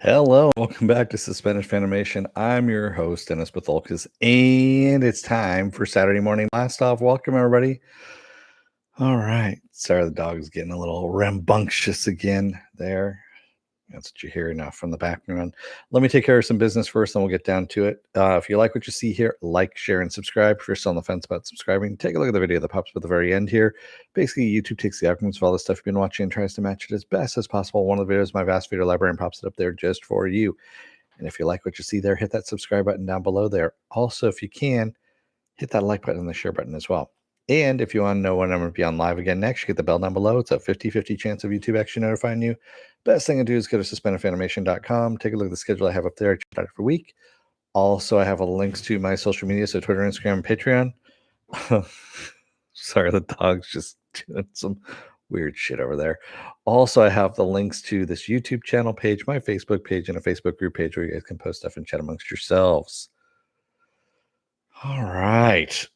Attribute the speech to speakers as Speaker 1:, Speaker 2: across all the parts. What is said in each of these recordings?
Speaker 1: Hello, welcome back to Suspended Fanimation. I'm your host, Dennis Batholkis, and it's time for Saturday morning blast off. Welcome, everybody. All right. Sorry, the dog's getting a little rambunctious again there. That's what you hear now from the background. Let me take care of some business first, then we'll get down to it. If you like what you see here, like, share, and subscribe. If you're still on the fence about subscribing, take a look at the video that pops up at the very end here. Basically, YouTube takes the outcomes of all the stuff you've been watching and tries to match it as best as possible. One of the videos, my vast video library, and pops it up there just for you. And if you like what you see there, hit that subscribe button down below there. Also, if you can, hit that like button and the share button as well. And if you want to know when I'm going to be on live again next, you get the bell down below. It's a 50-50 chance of YouTube actually notifying you. Best thing to do is go to suspendedfanimation.com. Take a look at the schedule I have up there. I check it out every week. Also, I have links to my social media, so Twitter, Instagram, and Patreon. Sorry, the dog's just doing some weird shit over there. Also, I have the links to this YouTube channel page, my Facebook page, and a Facebook group page where you guys can post stuff and chat amongst yourselves. All right.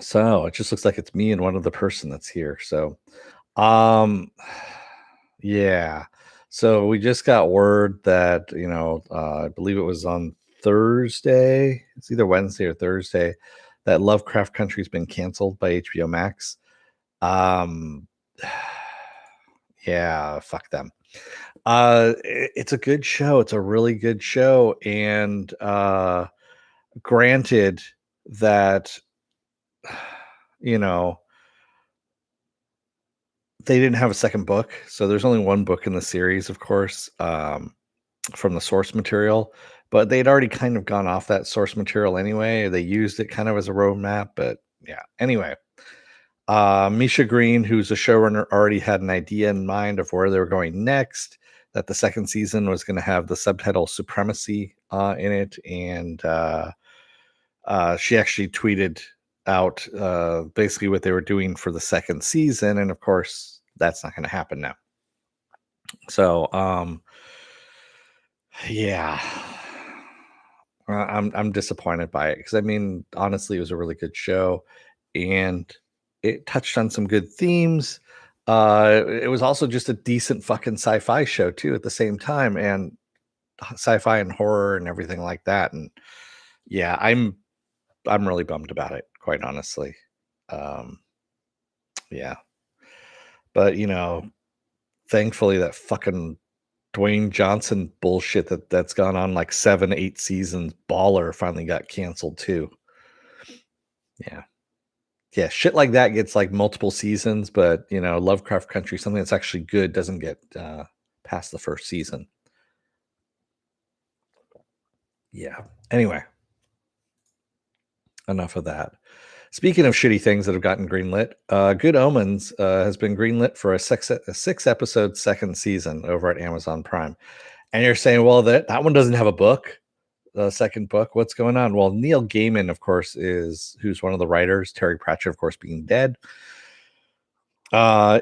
Speaker 1: So it just looks like it's me and one other person that's here. So, um, yeah. So we just got word that, I believe it was on Thursday. It's either Wednesday or Thursday that Lovecraft Country's been canceled by HBO Max. Um, yeah, fuck them. It's a good show. It's a really good show. And, granted that, you know, they didn't have a second book, so there's only one book in the series, of course, from the source material, but they'd already kind of gone off that source material anyway. They used it kind of as a roadmap, but yeah. Anyway, Misha Green, who's a showrunner, already had an idea in mind of where they were going next, that the second season was going to have the subtitle Supremacy in it, and she actually tweeted out basically what they were doing for the second season, and of course that's not going to happen now. So yeah, I'm disappointed by it, because I mean, honestly, it was a really good show and it touched on some good themes. It was also just a decent fucking sci-fi show too at the same time, and sci-fi and horror and everything like that. And yeah, I'm really bummed about it, quite honestly. Yeah. But thankfully that fucking Dwayne Johnson bullshit that's gone on like 7-8 seasons, Baller, finally got canceled too. Yeah. Yeah, shit like that gets like multiple seasons, but Lovecraft Country, something that's actually good, doesn't get past the first season. Yeah. Anyway, enough of that. Speaking of shitty things that have gotten greenlit, Good Omens has been greenlit for a 6-episode second season over at Amazon Prime. And you're saying, well, that one doesn't have a book, the second book. What's going on? Well, Neil Gaiman, of course, who's one of the writers, Terry Pratchett, of course, being dead,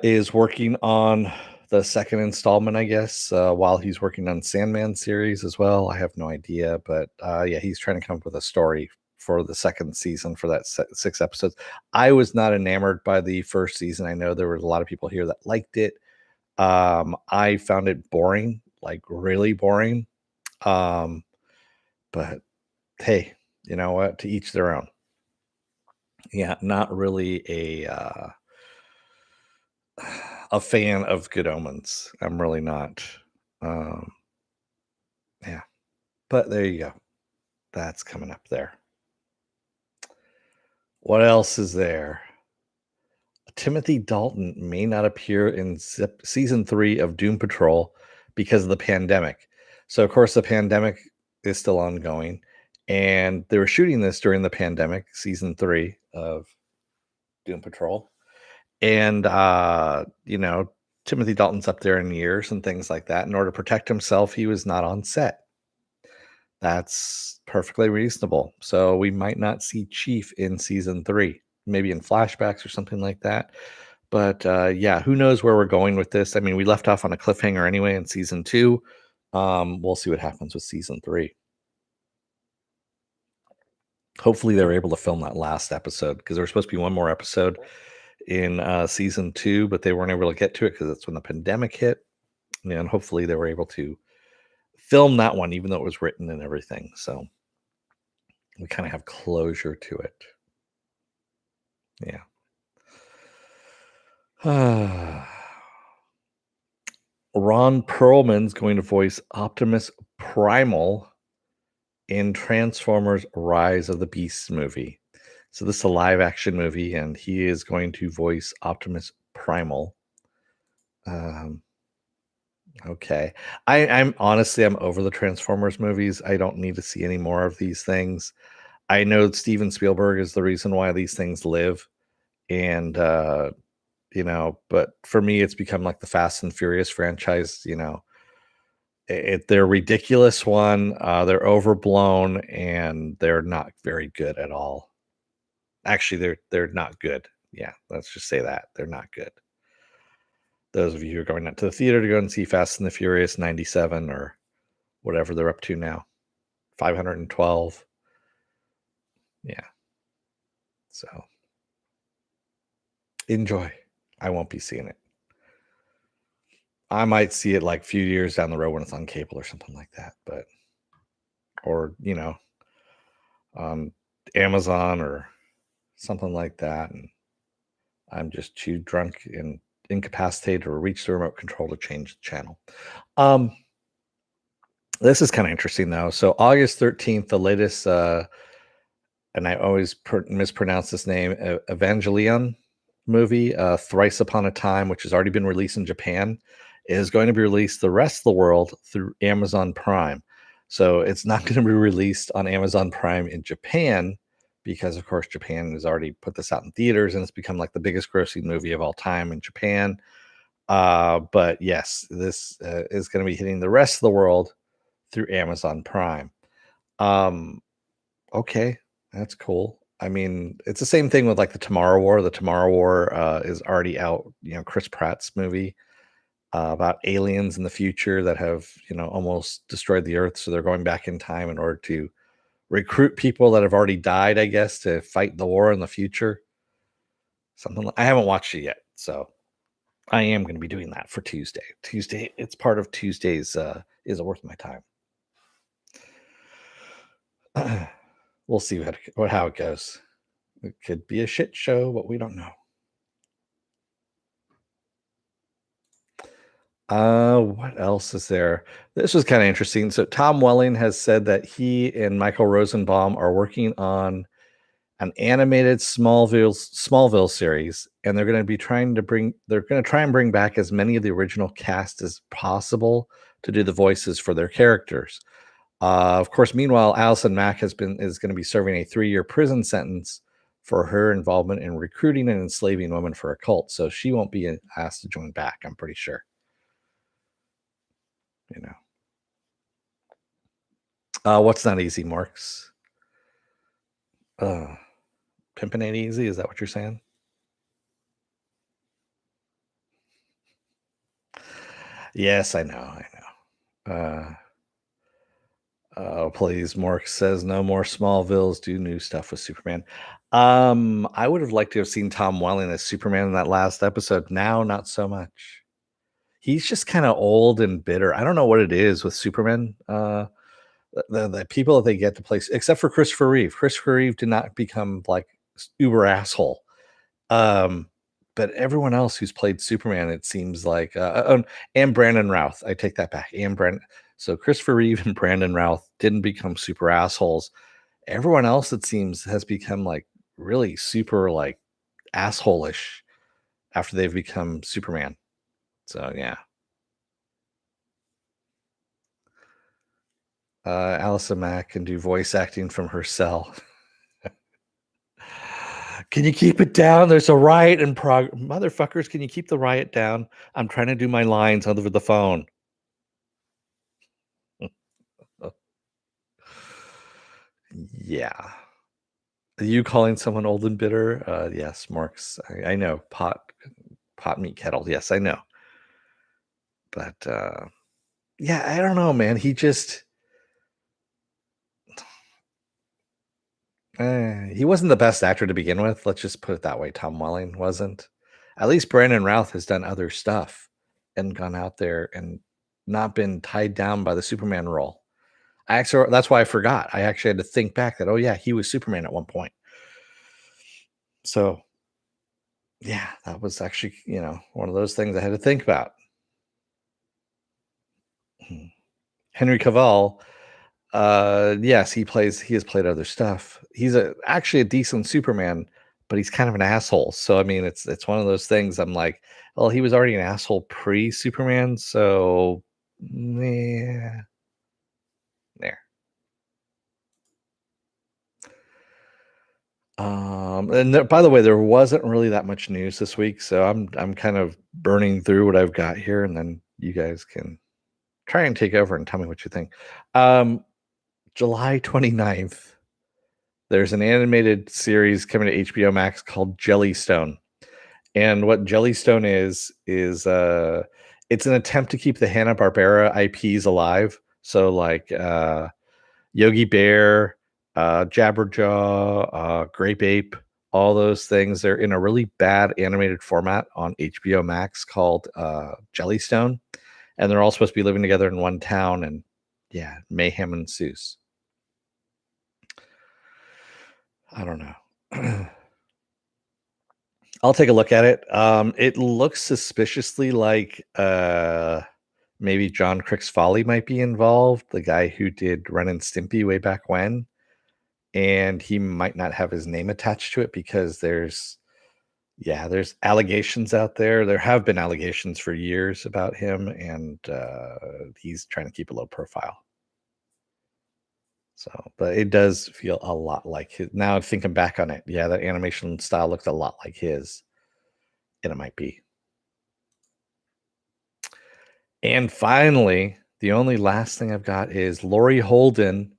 Speaker 1: is working on the second installment, I guess, while he's working on Sandman series as well. I have no idea, but yeah, he's trying to come up with a story for the second season for that 6 episodes. I was not enamored by the first season. I know there was a lot of people here that liked it. I found it boring, like really boring. But hey, you know what? To each their own. Yeah, not really a fan of Good Omens. I'm really not. Yeah, but there you go. That's coming up there. What else is there? Timothy Dalton may not appear in season 3 of Doom Patrol because of the pandemic. So, of course, the pandemic is still ongoing, and they were shooting this during the pandemic, season 3 of Doom Patrol. And, Timothy Dalton's up there in years and things like that. In order to protect himself, he was not on set. That's perfectly reasonable. So we might not see Chief in season 3, maybe in flashbacks or something like that. But yeah, who knows where we're going with this? I mean, we left off on a cliffhanger anyway in season 2. We'll see what happens with season 3. Hopefully they were able to film that last episode, because there was supposed to be one more episode in season 2, but they weren't able to get to it because that's when the pandemic hit. Yeah, and hopefully they were able to film that one, even though it was written and everything. So we kind of have closure to it. Yeah. Ron Perlman's going to voice Optimus Primal in Transformers Rise of the Beasts movie. So this is a live action movie, and he is going to voice Optimus Primal. Okay. I'm honestly, I'm over the Transformers movies. I don't need to see any more of these things. I know Steven Spielberg is the reason why these things live. And but for me, it's become like the Fast and Furious franchise. They're ridiculous they're overblown, and they're not very good at all. Actually, they're not good. Yeah, let's just say that they're not good. Those of you who are going out to the theater to go and see Fast and the Furious 97 or whatever they're up to now, 512. Yeah. So enjoy. I won't be seeing it. I might see it like a few years down the road when it's on cable or something like that, or on Amazon or something like that. And I'm just too drunk and incapacitated to reach the remote control to change the channel. This is kind of interesting though. So August 13th, the latest, and I always mispronounce this name, Evangelion movie, Thrice Upon a Time, which has already been released in Japan, is going to be released the rest of the world through Amazon Prime. So it's not going to be released on Amazon Prime in Japan because, of course, Japan has already put this out in theaters and it's become like the biggest grossing movie of all time in Japan. But yes, this is going to be hitting the rest of the world through Amazon Prime. Okay, that's cool. I mean, it's the same thing with like the Tomorrow War. The Tomorrow War is already out. Chris Pratt's movie about aliens in the future that have almost destroyed the Earth, so they're going back in time in order to recruit people that have already died, I guess, to fight the war in the future. I haven't watched it yet, so I am going to be doing that for Tuesday. It's part of Tuesday's Is It Worth My Time? We'll see how it goes. It could be a shit show, but we don't know. What else is there? This was kind of interesting. So Tom Welling has said that he and Michael Rosenbaum are working on an animated Smallville series, and they're going to try and bring back as many of the original cast as possible to do the voices for their characters. Of course, meanwhile, Allison Mack is going to be serving a 3-year prison sentence for her involvement in recruiting and enslaving women for a cult. So she won't be asked to join back, I'm pretty sure. What's not easy, Marks? Pimping ain't easy. Is that what you're saying? Yes, I know. Please, Mark says no more Smallvilles. Do new stuff with Superman. I would have liked to have seen Tom Welling as Superman in that last episode. Now, not so much. He's just kind of old and bitter. I don't know what it is with Superman. The people that they get to play, except for Christopher Reeve. Christopher Reeve did not become like uber asshole. But everyone else who's played Superman, it seems like, and Brandon Routh. I take that back. So Christopher Reeve and Brandon Routh didn't become super assholes. Everyone else, it seems, has become like really super like asshole-ish after they've become Superman. So yeah. Allison Mack can do voice acting from her cell. Can you keep it down? There's a riot in motherfuckers, can you keep the riot down? I'm trying to do my lines over the phone. Yeah. Are you calling someone old and bitter? Yes, Marks. I know. Pot meet kettle. Yes, I know. But yeah, I don't know, man. He just he wasn't the best actor to begin with. Let's just put it that way. Tom Welling wasn't. At least Brandon Routh has done other stuff and gone out there and not been tied down by the Superman role. That's why I forgot. I actually had to think back that, oh yeah, he was Superman at one point. So yeah, that was actually, one of those things I had to think about. Hmm. Henry Cavill, yes, he has played other stuff. He's actually a decent Superman, but he's kind of an asshole. So I mean, it's one of those things. I'm like, well, he was already an asshole pre-Superman, so yeah, there. And by the way, there wasn't really that much news this week, so I'm kind of burning through what I've got here, and then you guys can try and take over and tell me what you think. July 29th, there's an animated series coming to HBO Max called Jellystone. And what Jellystone is it's an attempt to keep the Hanna-Barbera IPs alive. So like Yogi Bear, Jabberjaw, Grape Ape, all those things. They're in a really bad animated format on HBO Max called Jellystone. And they're all supposed to be living together in one town, and yeah, mayhem ensues. I don't know. I'll take a look at it. It looks suspiciously like maybe John Crick's Folly might be involved, the guy who did Ren and Stimpy way back when. And he might not have his name attached to it because there's allegations out there. There have been allegations for years about him, and he's trying to keep a low profile. So, but it does feel a lot like his. Now thinking back on it, yeah, that animation style looks a lot like his, and it might be. And finally, the only last thing I've got is Laurie Holden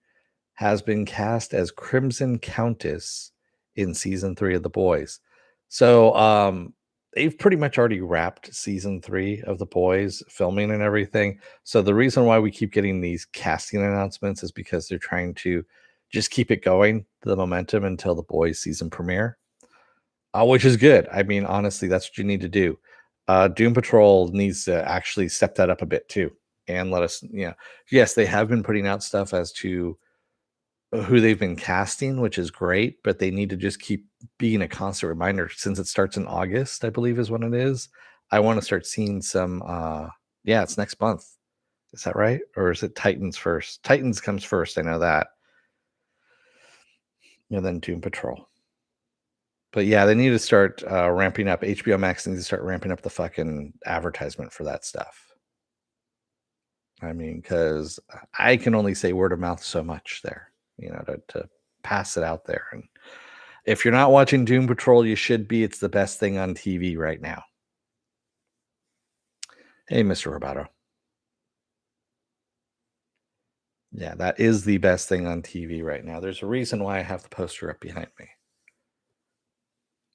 Speaker 1: has been cast as Crimson Countess in season 3 of The Boys. So, they've pretty much already wrapped season 3 of The Boys filming and everything. So the reason why we keep getting these casting announcements is because they're trying to just keep it going, the momentum until The Boys season premiere. Which is good. I mean, honestly, that's what you need to do. Doom Patrol needs to actually step that up a bit too, and let us, yes, they have been putting out stuff as to who they've been casting, which is great, but they need to just keep being a constant reminder since it starts in August, I believe is when it is. I want to start seeing some, yeah, it's next month. Is that right? Or is it Titans first? Titans comes first. I know that. And then Doom Patrol. But yeah, they need to start ramping up. HBO Max needs to start ramping up the fucking advertisement for that stuff. I mean, because I can only say word of mouth so much there, to pass it out there. And if you're not watching Doom Patrol, you should be. It's the best thing on TV right now. Hey, Mr. Roboto. Yeah, that is the best thing on TV right now. There's a reason why I have the poster up behind me.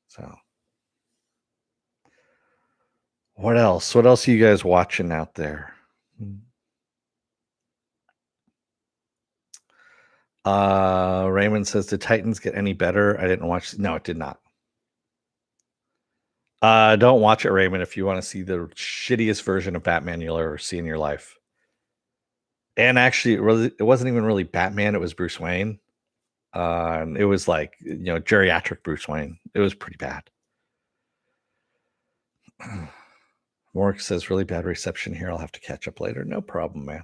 Speaker 1: So, what else? What else are you guys watching out there? Raymond says, did Titans get any better? I didn't watch. No, it did not. Don't watch it, Raymond, if you want to see the shittiest version of Batman you'll ever see in your life. And actually, it wasn't even really Batman. It was Bruce Wayne. It was like, geriatric Bruce Wayne. It was pretty bad. Mork says, really bad reception here. I'll have to catch up later. No problem, man.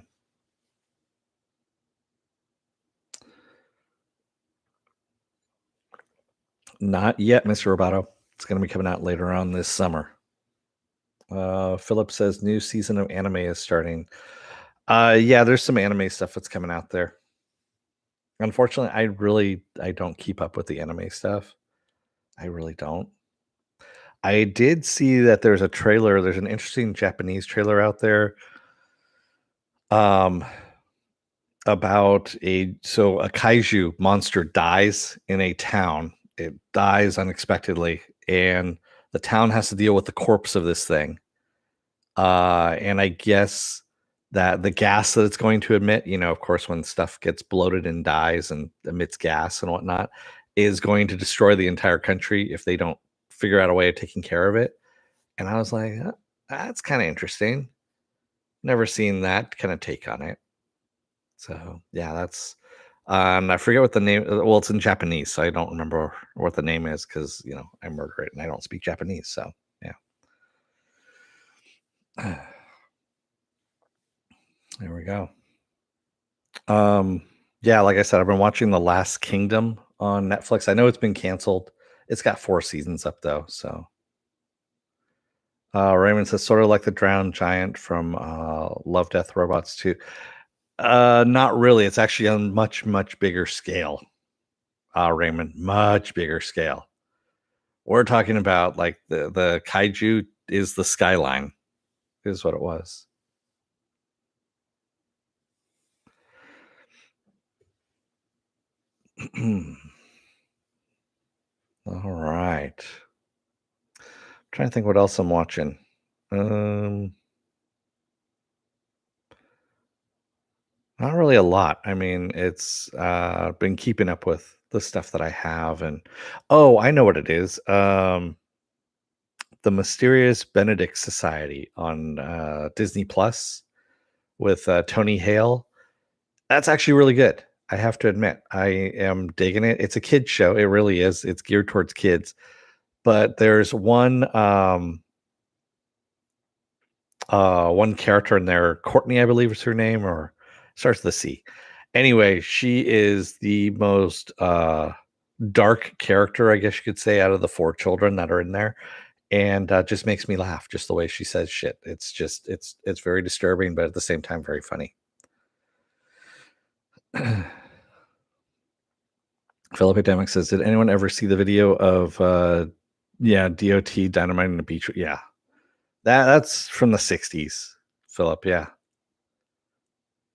Speaker 1: Not yet, Mr. Roboto. It's going to be coming out later on this summer. Philip says, new season of anime is starting. Yeah, there's some anime stuff that's coming out there. Unfortunately, I don't keep up with the anime stuff. I really don't. I did see that there's a trailer. There's an interesting Japanese trailer out there. About a kaiju monster dies in a town. It dies unexpectedly, and the town has to deal with the corpse of this thing. And I guess that the gas that it's going to emit, of course, when stuff gets bloated and dies and emits gas and whatnot, is going to destroy the entire country if they don't figure out a way of taking care of it. And I was like, that's kind of interesting. Never seen that kind of take on it. So yeah, that's I forget what the name. Well, it's in Japanese, so I don't remember what the name is because I murder it and I don't speak Japanese. So yeah, there we go. Um, yeah, like I said, I've been watching The Last Kingdom on Netflix. I know it's been canceled. It's got 4 seasons up though. So Raymond says sort of like the drowned giant from Love, Death, Robots 2. Not really. It's actually on much, much bigger scale. Raymond, much bigger scale. We're talking about like the kaiju is the skyline, is what it was. All right. Trying to think what else I'm watching. Not really a lot. I mean, it's been keeping up with the stuff that I have, and oh, I know what it is. The Mysterious Benedict Society on Disney Plus with Tony Hale. That's actually really good. I have to admit, I am digging it. It's a kids show. It really is. It's geared towards kids. But there's one character in there, Courtney, I believe is her name, or starts with a C. Anyway, she is the most dark character, I guess you could say, out of the 4 children that are in there, and just makes me laugh just the way she says shit. It's just it's very disturbing, but at the same time very funny. Philip Epidemic says, "Did anyone ever see the video of DOT dynamiting the beach?" Yeah, that's from the '60s, Philip. Yeah.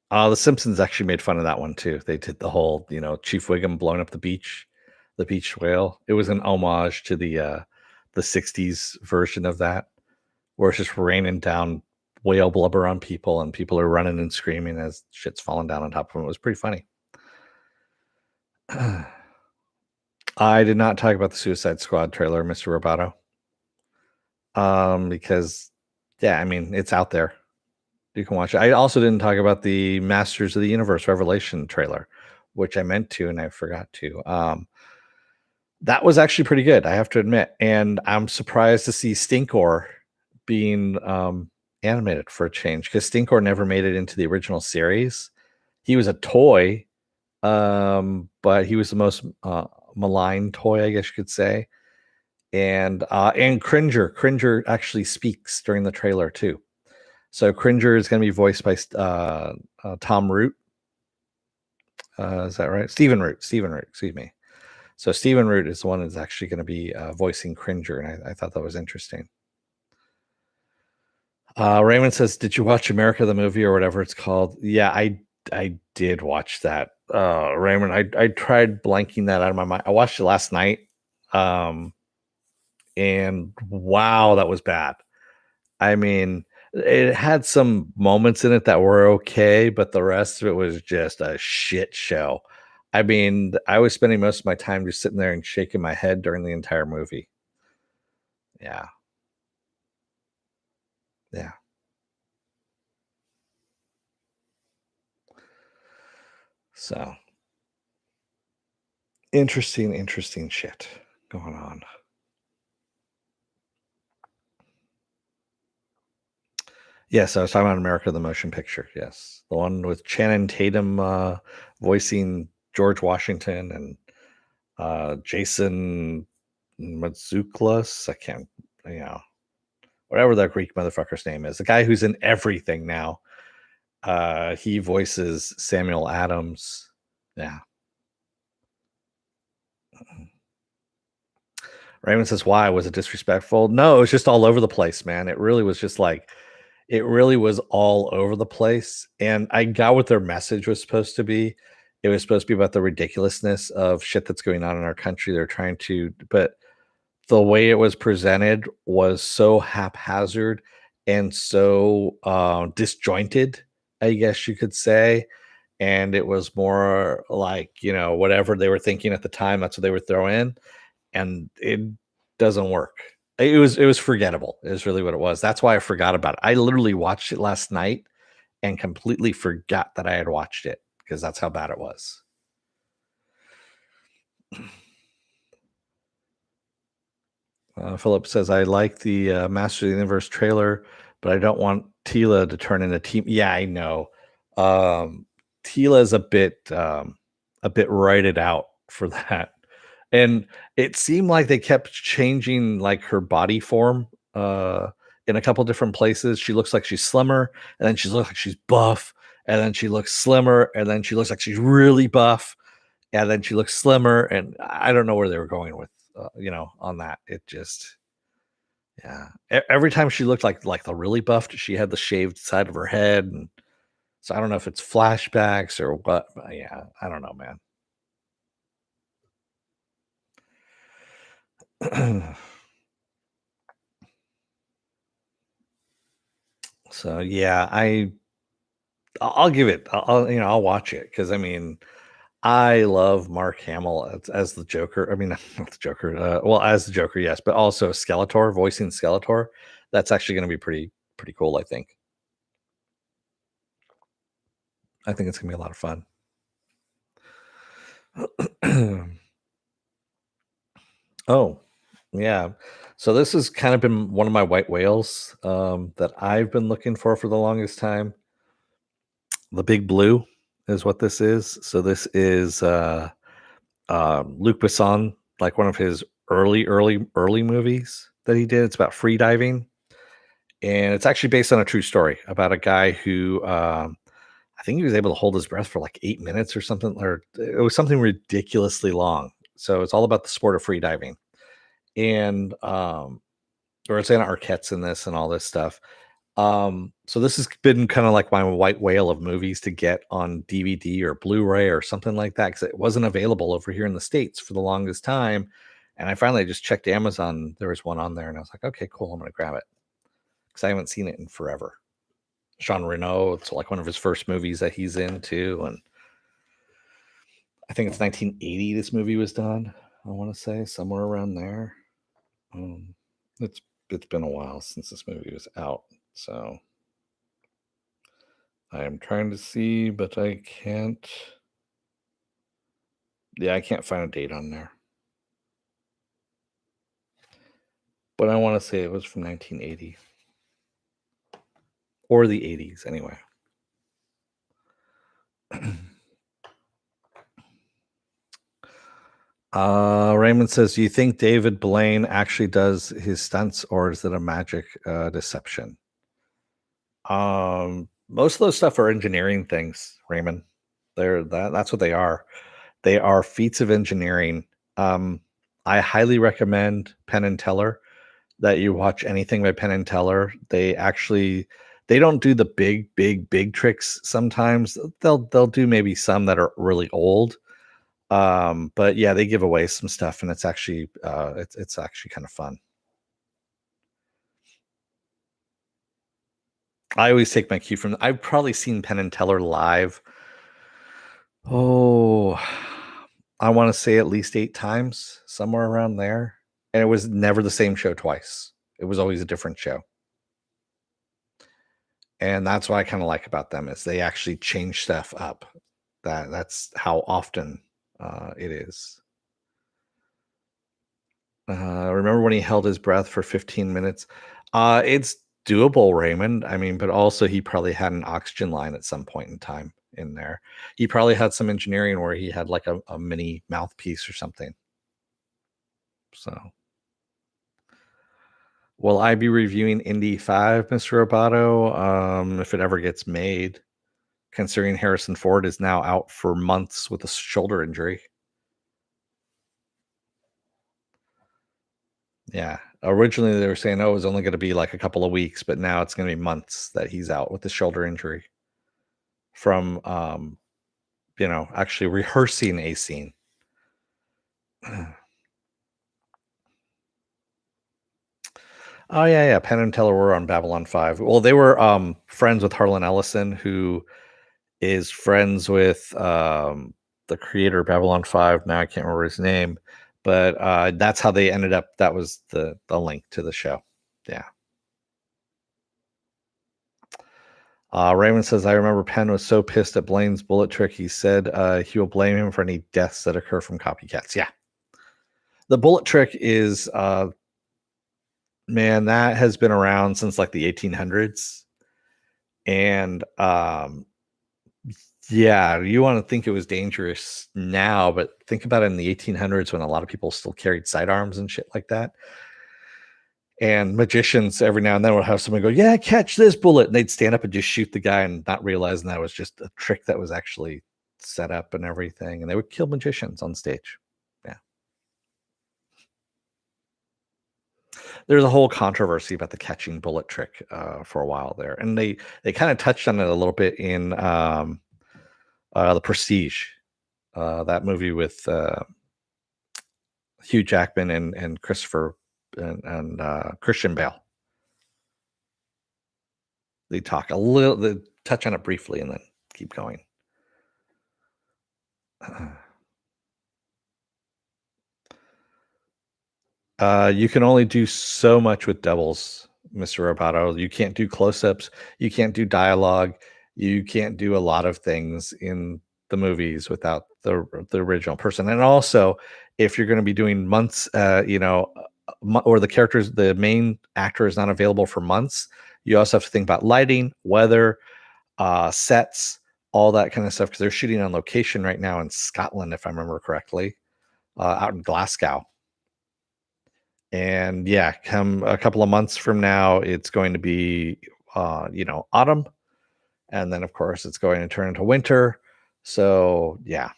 Speaker 1: The Simpsons actually made fun of that one too. They did the whole, Chief Wiggum blowing up the beach whale. It was an homage to the '60s version of that, where it's just raining down whale blubber on people, and people are running and screaming as shit's falling down on top of them. It was pretty funny. I did not talk about the Suicide Squad trailer, Mr. Roboto. Because yeah, I mean, it's out there. You can watch it. I also didn't talk about the Masters of the Universe Revelation trailer, which I meant to and I forgot to. That was actually pretty good, I have to admit. And I'm surprised to see Stinkor being animated for a change, because Stinkor never made it into the original series. He was a toy, but he was the most maligned toy, I guess you could say. And Cringer actually speaks during the trailer too. So Cringer is going to be voiced by Tom Root. Is that right? Stephen Root. Excuse me. So Stephen Root is the one that's actually going to be voicing Cringer, and I thought that was interesting. Raymond says, "Did you watch America the movie or whatever it's called?" Yeah, I did watch that. Raymond, I tried blanking that out of my mind. I watched it last night, and wow, that was bad. I mean, it had some moments in it that were okay, but the rest of it was just a shit show. I mean, I was spending most of my time just sitting there and shaking my head during the entire movie. Yeah. Yeah. So interesting shit going on. Yes, I was talking about America the Motion Picture. Yes. The one with Channing Tatum voicing George Washington, and Jason Matsoukalos. I can't, whatever that Greek motherfucker's name is. The guy who's in everything now. He voices Samuel Adams. Yeah. Raymond says, "Why was it disrespectful?" No, it was just all over the place, man. It really was just like, it really was all over the place. And I got what their message was supposed to be. It was supposed to be about the ridiculousness of shit that's going on in our country. They're trying to, but the way it was presented was so haphazard and so disjointed, I guess you could say. And it was more like, whatever they were thinking at the time, that's what they would throw in, and it doesn't work. It was forgettable, is really what it was. That's why I forgot about it. I literally watched it last night and completely forgot that I had watched it because that's how bad it was. Philip says, I like the Master of the Universe trailer, but I don't want Tila to turn into team. Yeah, I know. Tila is a bit righted out for that. And it seemed like they kept changing like her body form in a couple different places. She looks like she's slimmer, and then she looks like she's buff, and then she looks slimmer, and then she looks like she's really buff, and then she looks slimmer. And I don't know where they were going with, on that. It just, yeah. Every time she looked like the really buffed, she had the shaved side of her head, and so I don't know if it's flashbacks or what. But yeah, I don't know, man. So yeah, I'll give it. I'll watch it because I mean, I love Mark Hamill as the Joker. I mean, not the Joker. Well, as the Joker, yes, but also Skeletor, voicing Skeletor. That's actually going to be pretty cool. I think it's going to be a lot of fun. Oh, yeah. So this has kind of been one of my white whales that I've been looking for the longest time. The Big Blue is what this is. So this is Luc Besson, like one of his early movies that he did. It's about free diving, and it's actually based on a true story about a guy who I think he was able to hold his breath for like 8 minutes or something, or it was something ridiculously long. So it's all about the sport of free diving, and or it's Anna Arquette's in this and all this stuff. So this has been kind of like my white whale of movies to get on DVD or Blu-ray or something like that because it wasn't available over here in the States for the longest time. And I finally just checked Amazon. There was one on there, and I was like, okay, cool, I'm gonna grab it because I haven't seen it in forever. Jean Reno, it's like one of his first movies that he's in too, and I think it's 1980 this movie was done. I want to say somewhere around there. Um, it's it's been a while since this movie was out, so I am trying to see, but I can't. Yeah, I can't find a date on there. But I want to say it was from 1980 or the 80s anyway. Raymond says, "Do you think David Blaine actually does his stunts, or is it a magic deception?" Most of those stuff are engineering things, Raymond. That's what they are. They are feats of engineering. I highly recommend Penn and Teller that you watch anything by Penn and Teller. They don't do the big tricks sometimes. They'll do maybe some that are really old. But yeah, they give away some stuff, and it's actually kind of fun. I always take my cue from. I've probably seen Penn and Teller live. Oh, I want to say at least 8 times, somewhere around there. And it was never the same show twice. It was always a different show. And that's what I kind of like about them is they actually change stuff up. That's how often it is. Remember when he held his breath for 15 minutes? It's doable, Raymond. I mean, but also he probably had an oxygen line at some point in time in there. He probably had some engineering where he had like a mini mouthpiece or something. So, will I be reviewing Indy 5, Mr. Roboto, if it ever gets made, considering Harrison Ford is now out for months with a shoulder injury? Yeah. Originally, they were saying, oh, it was only going to be like a couple of weeks, but now it's going to be months that he's out with the shoulder injury from, actually rehearsing a scene. Oh yeah. Penn and Teller were on Babylon 5. Well, they were friends with Harlan Ellison, who is friends with the creator of Babylon 5. Now I can't remember his name, but that's how they ended up. That was the link to the show. Yeah. Raymond says, I remember Penn was so pissed at Blaine's bullet trick, he said he will blame him for any deaths that occur from copycats. Yeah. The bullet trick is, man, that has been around since like the 1800s. And yeah, you want to think it was dangerous now, but think about it in the 1800s when a lot of people still carried sidearms and shit like that. And magicians every now and then would have someone go, "Yeah, catch this bullet," and they'd stand up and just shoot the guy, and not realizing that was just a trick that was actually set up and everything. And they would kill magicians on stage. Yeah, there's a whole controversy about the catching bullet trick for a while there, and they kind of touched on it a little bit in the Prestige, that movie with Hugh Jackman and Christopher and Christian Bale. They talk a little, they touch on it briefly, and then keep going. You can only do so much with doubles, Mr. Roboto. You can't do close-ups. You can't do dialogue. You can't do a lot of things in the movies without the original person. And also, if you're going to be doing months, or the characters, the main actor is not available for months, you also have to think about lighting, weather, sets, all that kind of stuff. Because they're shooting on location right now in Scotland, if I remember correctly, out in Glasgow. And yeah, come a couple of months from now, it's going to be, autumn. And then, of course, it's going to turn into winter. So, yeah.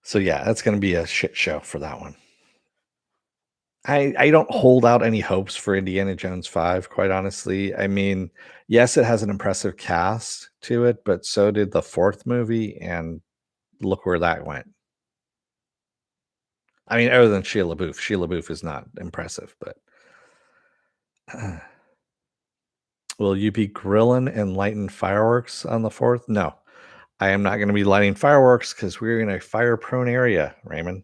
Speaker 1: So, yeah, that's going to be a shit show for that one. I don't hold out any hopes for Indiana Jones 5, quite honestly. I mean, yes, it has an impressive cast to it, but so did the fourth movie. And look where that went. I mean, other than Shia LaBeouf. Shia LaBeouf is not impressive, but will you be grilling and lighting fireworks on the 4th? No, I am not going to be lighting fireworks because we're in a fire prone area, Raymond.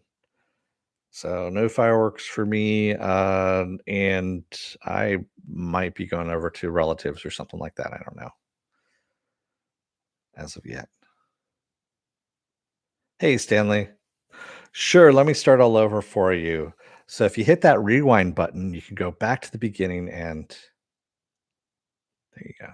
Speaker 1: So no fireworks for me. And I might be going over to relatives or something like that. I don't know as of yet. Hey, Stanley. Sure, let me start all over for you. So if you hit that rewind button, you can go back to the beginning, and there you go.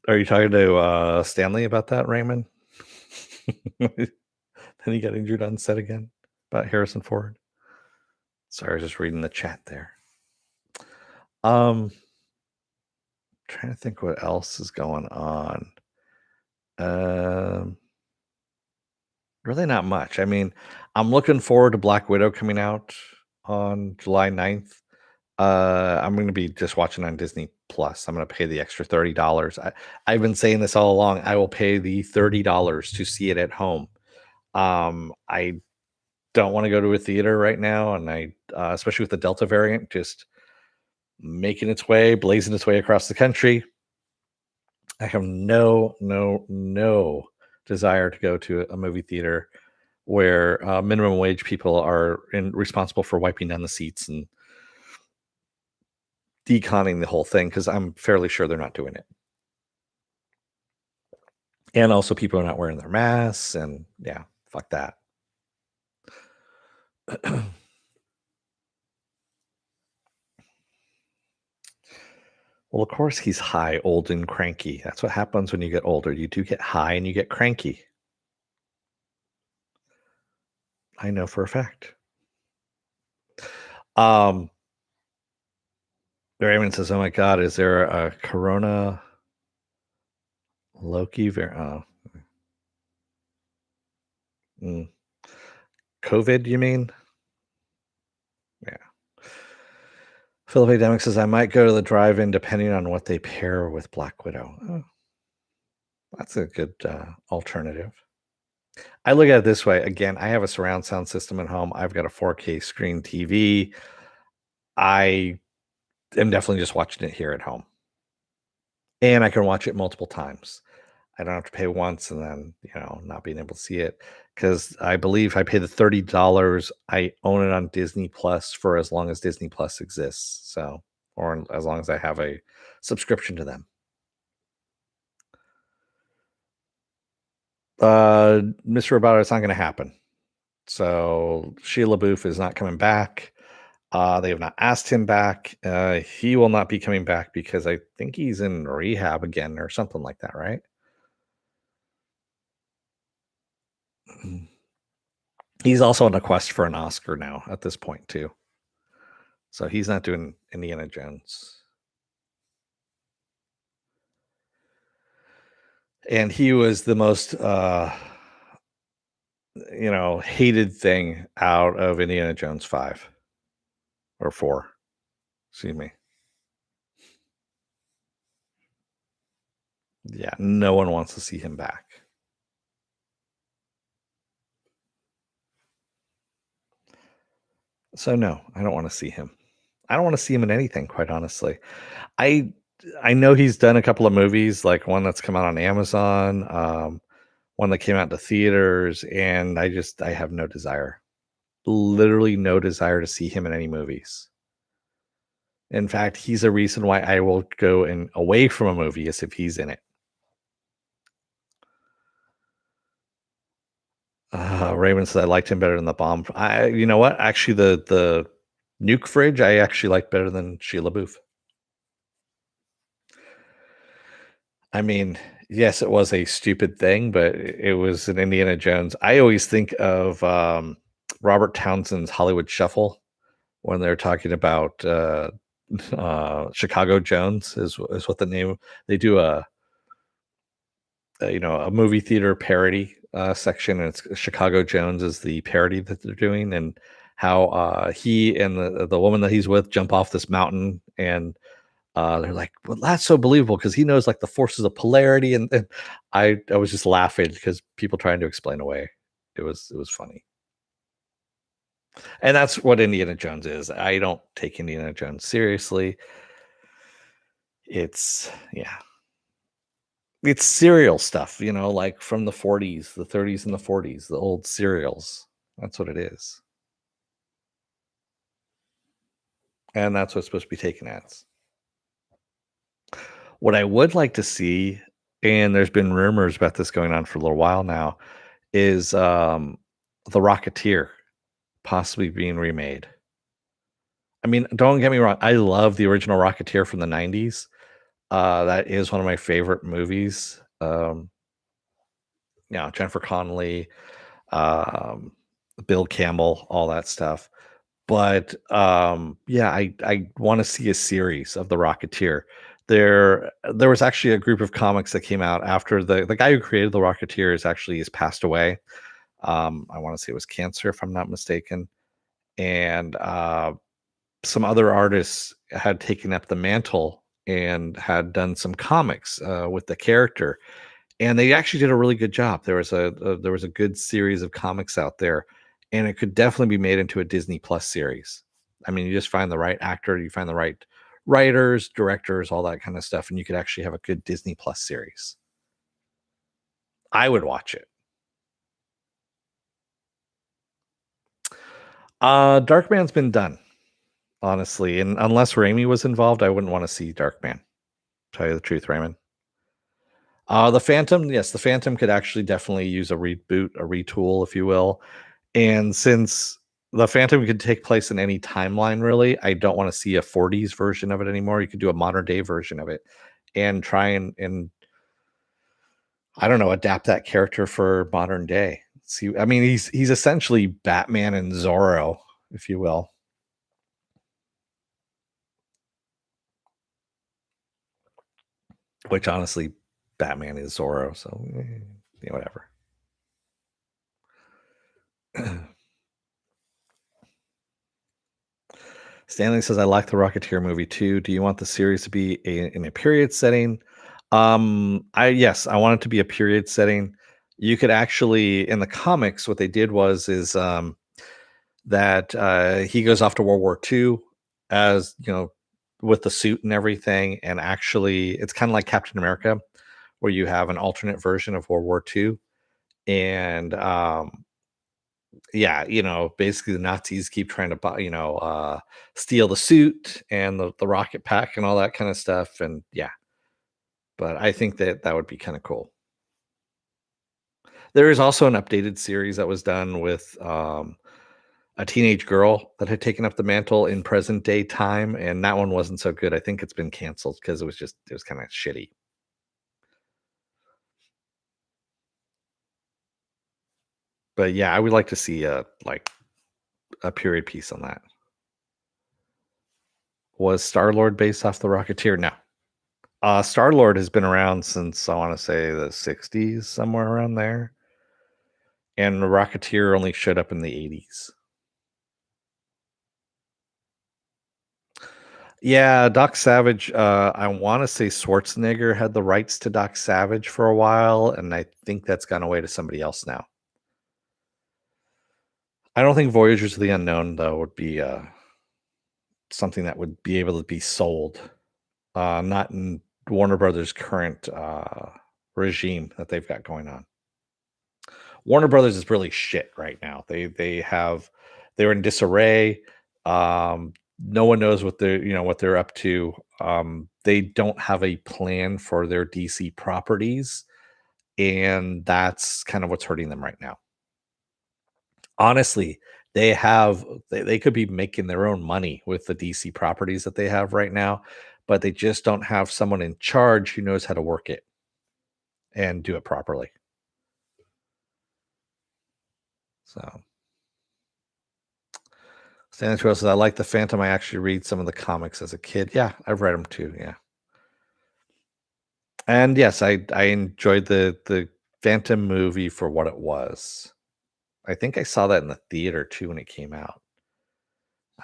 Speaker 1: Are you talking to Stanley about that, Raymond? Then he got injured on set again about Harrison Ford. Sorry, I was just reading the chat there. Trying to think what else is going on. Really not much. I mean, I'm looking forward to Black Widow coming out on July 9th. I'm going to be just watching on Disney Plus. I'm going to pay the extra $30. I've been saying this all along. I will pay the $30 to see it at home. I don't want to go to a theater right now, and I, especially with the Delta variant, just making its way, blazing its way across the country. I have no desire to go to a movie theater where minimum wage people are responsible for wiping down the seats and deconning the whole thing, because I'm fairly sure they're not doing it. And also, people are not wearing their masks, and yeah, fuck that. Well, of course, he's high, old, and cranky. That's what happens when you get older. You do get high and you get cranky. I know for a fact. Raymond says, "Oh my God, is there a Corona Loki COVID? You mean?" Yeah. Philip Adamic says, "I might go to the drive-in depending on what they pair with Black Widow." Oh, that's a good alternative. I look at it this way. Again, I have a surround sound system at home. I've got a 4K screen TV. I am definitely just watching it here at home, and I can watch it multiple times. I don't have to pay once and then, not being able to see it because I believe I pay the $30. I own it on Disney Plus for as long as Disney Plus exists. So, or as long as I have a subscription to them. Mr. Roboto, it's not going to happen. So Sheila Booth is not coming back. They have not asked him back. He will not be coming back because I think he's in rehab again or something like that, right? He's also on a quest for an Oscar now at this point too. So he's not doing Indiana Jones. And he was the most hated thing out of Indiana Jones 5 or 4. Excuse me. Yeah, no one wants to see him back. So no, I don't want to see him. I don't want to see him in anything, quite honestly. I I know he's done a couple of movies, like one that's come out on Amazon, one that came out to theaters, and I have no desire. Literally no desire to see him in any movies. In fact, he's a reason why I will go and away from a movie is if he's in it. Raymond said I liked him better than the bomb. You know what? Actually, the nuke fridge I actually like better than Sheila Booth. I mean, yes, it was a stupid thing, but it was an Indiana Jones. I always think of Robert Townsend's Hollywood Shuffle when they're talking about Chicago Jones is what the name. They do a movie theater parody section, and it's Chicago Jones is the parody that they're doing, and how he and the woman that he's with jump off this mountain, and they're like, "Well, that's so believable because he knows like the forces of polarity," and I was just laughing because people trying to explain away. It was funny, and that's what Indiana Jones is. I don't take Indiana Jones seriously. It's yeah, it's serial stuff, like from the 40s, the 30s, and the 40s, the old serials. That's what it is. And that's what's supposed to be taken as. What I would like to see, and there's been rumors about this going on for a little while now, is The Rocketeer possibly being remade. I mean, don't get me wrong, I love the original Rocketeer from the 90s. That is one of my favorite movies. Jennifer Connelly, um, Bill Campbell, all that stuff. But yeah, I want to see a series of The Rocketeer. There was actually a group of comics that came out after the guy who created The Rocketeer is passed away. I want to say it was cancer, if I'm not mistaken. And some other artists had taken up the mantle and had done some comics with the character, and they actually did a really good job. There was a good series of comics out there, and it could definitely be made into a Disney Plus series. I mean, you just find the right actor, you find the right writers, directors, all that kind of stuff, and you could actually have a good Disney Plus series. I would watch it. Darkman's been done, honestly, and unless Raimi was involved, I wouldn't want to see Darkman. Tell you the truth, Raymond. The Phantom, yes, the Phantom could actually definitely use a reboot, a retool, if you will. And since the Phantom could take place in any timeline, really, I don't want to see a 40s version of it anymore. You could do a modern day version of it and try and I don't know, adapt that character for modern day. See, I mean, he's essentially Batman and Zorro, if you will. Which honestly, Batman is Zorro, so yeah, whatever. Stanley says, "I like the Rocketeer movie too. Do you want the series to be in a period setting?" I Yes, I want it to be a period setting. You could actually in the comics, what they did was is that he goes off to World War II as with the suit and everything, and actually, it's kind of like Captain America, where you have an alternate version of World War II, and yeah, basically the Nazis keep trying to steal the suit and the rocket pack and all that kind of stuff, and yeah, but I think that that would be kind of cool. There is also an updated series that was done with a teenage girl that had taken up the mantle in present day time, and that one wasn't so good. I think it's been canceled because it was kind of shitty. But yeah, I would like to see a period piece on that. Was Star Lord based off the Rocketeer? No. Star Lord has been around since I want to say the '60s, somewhere around there, and the Rocketeer only showed up in the '80s. Yeah, Doc Savage. I want to say Schwarzenegger had the rights to Doc Savage for a while, and I think that's gone away to somebody else now. I don't think Voyagers of the Unknown though would be something that would be able to be sold. Not in Warner Brothers' current regime that they've got going on. Warner Brothers is really shit right now. They're in disarray. No one knows what they're up to. They don't have a plan for their DC properties, and that's kind of what's hurting them right now. Honestly, they could be making their own money with the DC properties that they have right now, but they just don't have someone in charge who knows how to work it and do it properly. So Santa Trail says, I like the Phantom. I actually read some of the comics as a kid. Yeah, I've read them too. Yeah. And yes, I enjoyed the Phantom movie for what it was. I think I saw that in the theater too when it came out.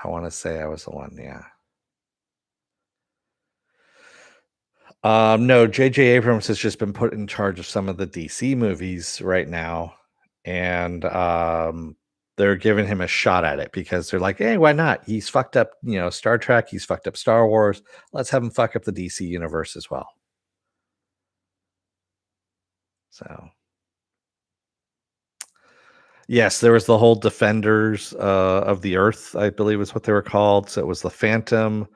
Speaker 1: I want to say I was the one, yeah. No, J.J. Abrams has just been put in charge of some of the DC movies right now, and they're giving him a shot at it because they're like, "Hey, why not? He's fucked up, Star Trek. He's fucked up Star Wars. Let's have him fuck up the DC universe as well." So, yes, there was the whole Defenders of the Earth, I believe is what they were called. So it was the Phantom,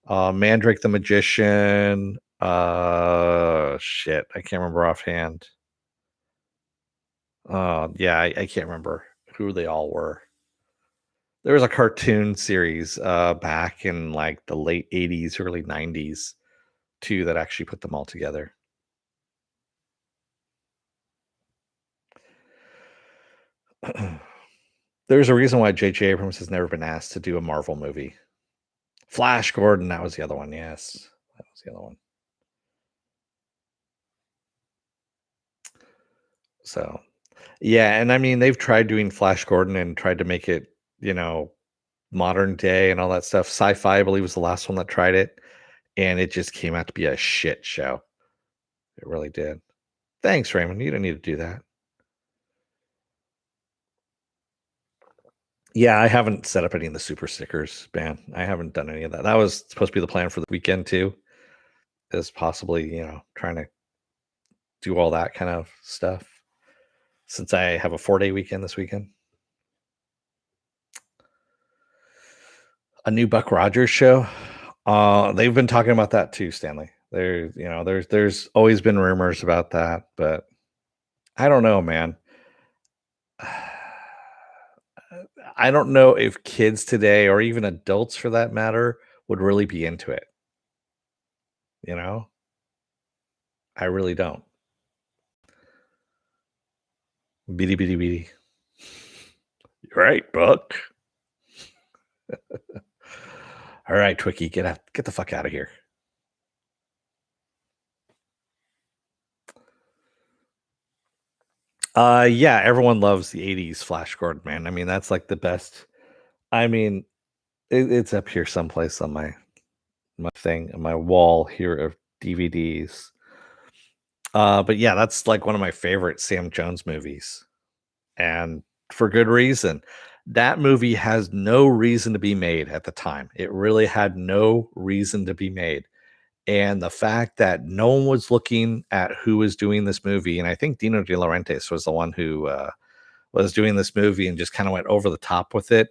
Speaker 1: Mandrake the Magician. Shit, I can't remember offhand. Yeah, I can't remember who they all were. There was a cartoon series back in like the late '80s, early '90s too that actually put them all together. There's a reason why J.J. Abrams has never been asked to do a Marvel movie. Flash Gordon, that was the other one. Yes, that was the other one. So, yeah, and I mean they've tried doing Flash Gordon and tried to make it, modern day and all that stuff. Sci-Fi, I believe, was the last one that tried it, and it just came out to be a shit show. It really did. Thanks, Raymond. You don't need to do that. Yeah, I haven't set up any of the super stickers, man. I haven't done any of that. That was supposed to be the plan for the weekend too, is possibly, trying to do all that kind of stuff since I have a 4-day weekend this weekend. A new Buck Rogers show. They've been talking about that too, Stanley. There's always been rumors about that, but I don't know, man. I don't know if kids today or even adults for that matter would really be into it. You know? I really don't. Beady beady beady. You're right, Buck. All right, Twiki, get the fuck out of here. Yeah, everyone loves the '80s Flash Gordon, man. I mean, that's like the best. I mean, it's up here someplace on my thing, on my wall here of DVDs. But yeah, that's like one of my favorite Sam Jones movies, and for good reason. That movie has no reason to be made at the time. It really had no reason to be made. And the fact that no one was looking at who was doing this movie, and I think Dino De Laurentiis was the one who was doing this movie and just kind of went over the top with it.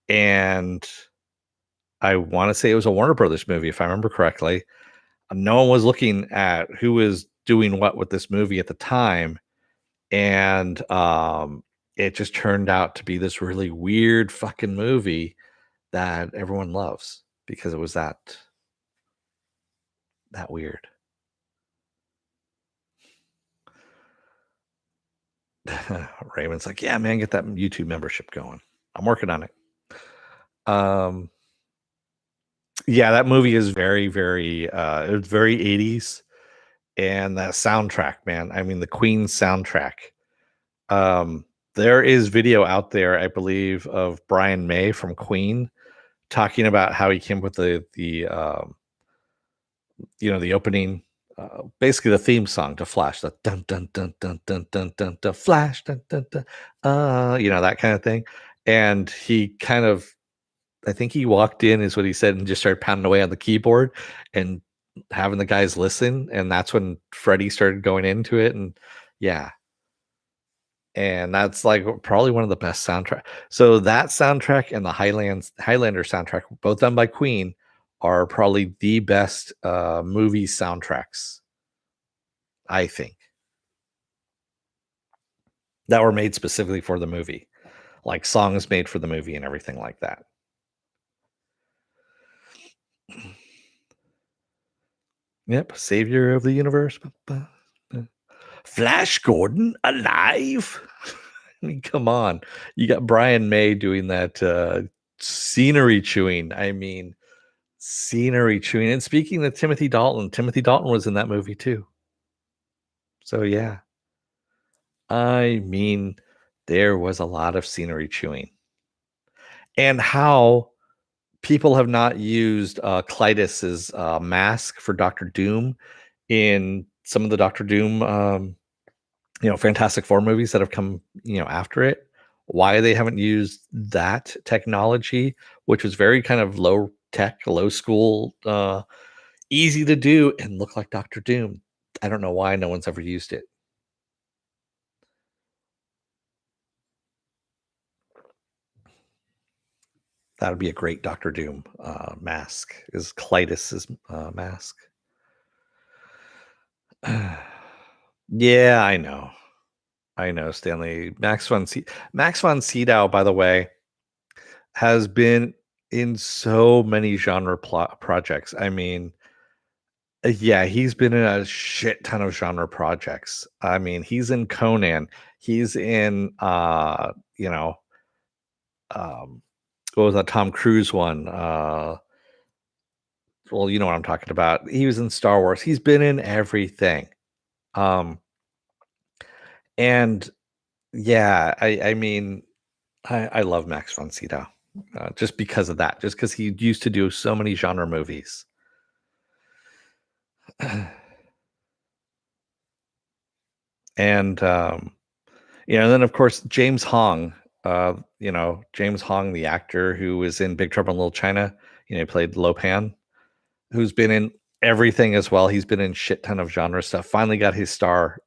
Speaker 1: And I want to say it was a Warner Brothers movie, if I remember correctly. No one was looking at who was doing what with this movie at the time, and it just turned out to be this really weird fucking movie that everyone loves because it was that weird. Raymond's like, yeah, man, get that YouTube membership going. I'm working on it. Um, yeah, that movie is very, very, it was very 80s, and that soundtrack, man. I mean, the Queen soundtrack. Um, there is video out there, I believe, of Brian May from Queen talking about how he came up with the opening, basically the theme song to Flash, the dun dun dun dun dun dun dun dun Flash, dun dun dun, that kind of thing. And he kind of, I think he walked in, is what he said, and just started pounding away on the keyboard and having the guys listen. And that's when Freddie started going into it. And yeah, and that's like probably one of the best soundtrack. So that soundtrack and the Highlander soundtrack, both done by Queen, are probably the best movie soundtracks, I think, that were made specifically for the movie, like songs made for the movie and everything like that. Yep, savior of the universe. Flash Gordon alive. I mean, come on. You got Brian May doing that scenery chewing. I mean, scenery chewing. And speaking of Timothy Dalton was in that movie too. So yeah. I mean, there was a lot of scenery chewing. And how people have not used Clytus's mask for Doctor Doom in some of the Doctor Doom Fantastic Four movies that have come, after it. Why they haven't used that technology, which was very kind of low tech, low school, easy to do, and look like Doctor Doom. I don't know why no one's ever used it. That would be a great Doctor Doom mask. Is Clytus's mask? Yeah, I know, Stanley. Max von Sydow, by the way, has been in so many genre projects. I mean, yeah, he's been in a shit ton of genre projects. I mean, he's in Conan. He's in um what was that Tom Cruise one? Well, you know what I'm talking about. He was in Star Wars. He's been in everything. Um and yeah, I mean, I love Max von Sydow. Just because of that, just because he used to do so many genre movies. And then of course James Hong, James Hong, the actor who was in Big Trouble in Little China, he played Lopan, who's been in everything as well. He's been in shit ton of genre stuff. Finally got his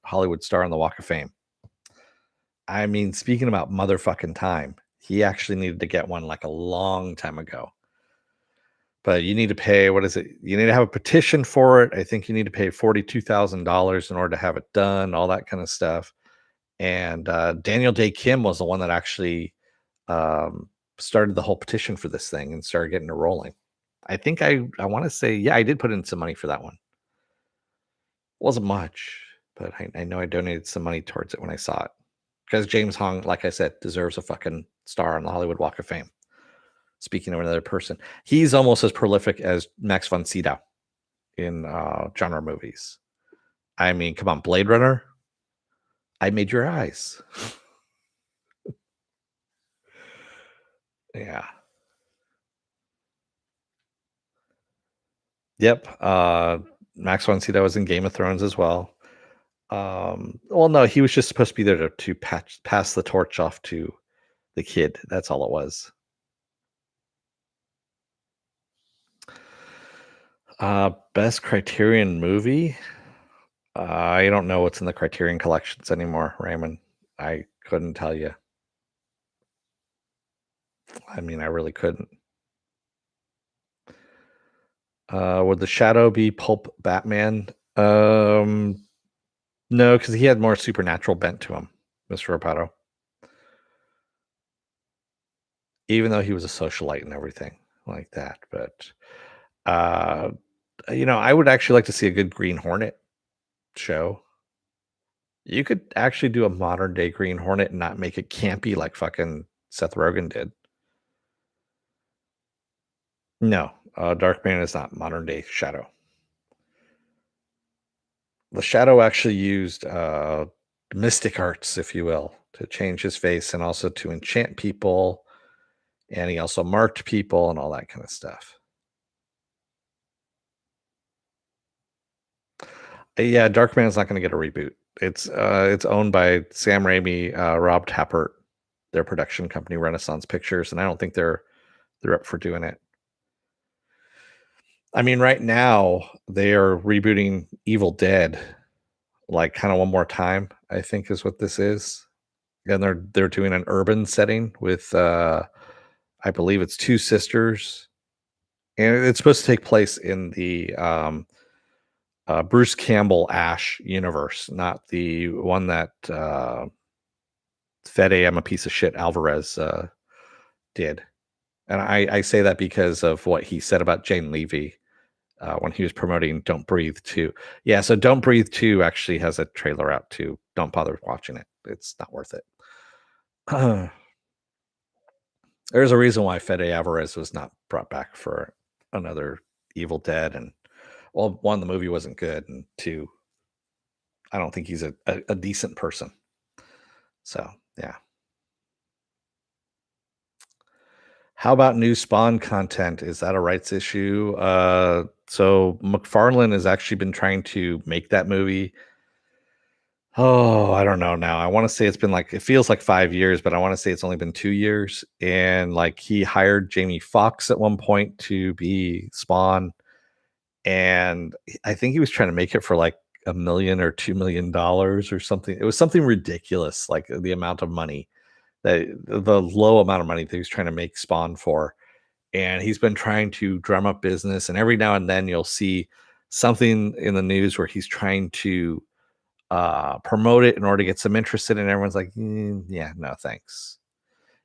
Speaker 1: Hollywood star on the Walk of Fame. I mean, speaking about motherfucking time, he actually needed to get one like a long time ago. But you need to pay, what is it? You need to have a petition for it. I think you need to pay $42,000 in order to have it done, all that kind of stuff. And Daniel Day Kim was the one that actually started the whole petition for this thing and started getting it rolling. I think I want to say, yeah, I did put in some money for that one. Wasn't much, but I know I donated some money towards it when I saw it. Because James Hong, like I said, deserves a fucking star on the Hollywood Walk of Fame. Speaking of another person, he's almost as prolific as Max von Sydow in genre movies. I mean, come on, Blade Runner. I Made Your Eyes. Yeah. Yep. Max von Sydow was in Game of Thrones as well. Well, no, he was just supposed to be there to pass the torch off to the kid. That's all it was. Best Criterion movie? I don't know what's in the Criterion collections anymore, Raymond. I couldn't tell you. I mean, I really couldn't. Would the Shadow be Pulp Batman? No, because he had more supernatural bent to him, Mr. Rapato. Even though he was a socialite and everything like that. But uh, I would actually like to see a good Green Hornet show. You could actually do a modern day Green Hornet and not make it campy like fucking Seth Rogen did. No, Darkman is not modern day Shadow. The Shadow actually used mystic arts, if you will, to change his face and also to enchant people. And he also marked people and all that kind of stuff. Yeah, Darkman's not going to get a reboot. It's owned by Sam Raimi, Rob Tappert, their production company, Renaissance Pictures, and I don't think they're up for doing it. I mean, right now they are rebooting Evil Dead, like kind of one more time. I think is what this is, and they're doing an urban setting with, I believe it's two sisters, and it's supposed to take place in the Bruce Campbell Ash universe, not the one that Fede I'm a piece of shit Alvarez did. And I say that because of what he said about Jane Levy when he was promoting Don't Breathe 2. Yeah, so Don't Breathe 2 actually has a trailer out too. Don't bother watching it. It's not worth it. There's a reason why Fede Alvarez was not brought back for another Evil Dead. And well, one, the movie wasn't good, and two, I don't think he's a decent person. So yeah. How about new Spawn content? Is that a rights issue? So McFarlane has actually been trying to make that movie. Oh, I don't know now. I want to say it's been like it feels like 5 years, but I want to say it's only been 2 years. And like he hired Jamie Foxx at one point to be Spawn, and I think he was trying to make it for like $1 million or $2 million or something. It was something ridiculous, like the amount of money that the low amount of money that he was trying to make Spawn for. And he's been trying to drum up business, and every now and then you'll see something in the news where he's trying to promote it in order to get some interest in it, and everyone's like, yeah, no thanks.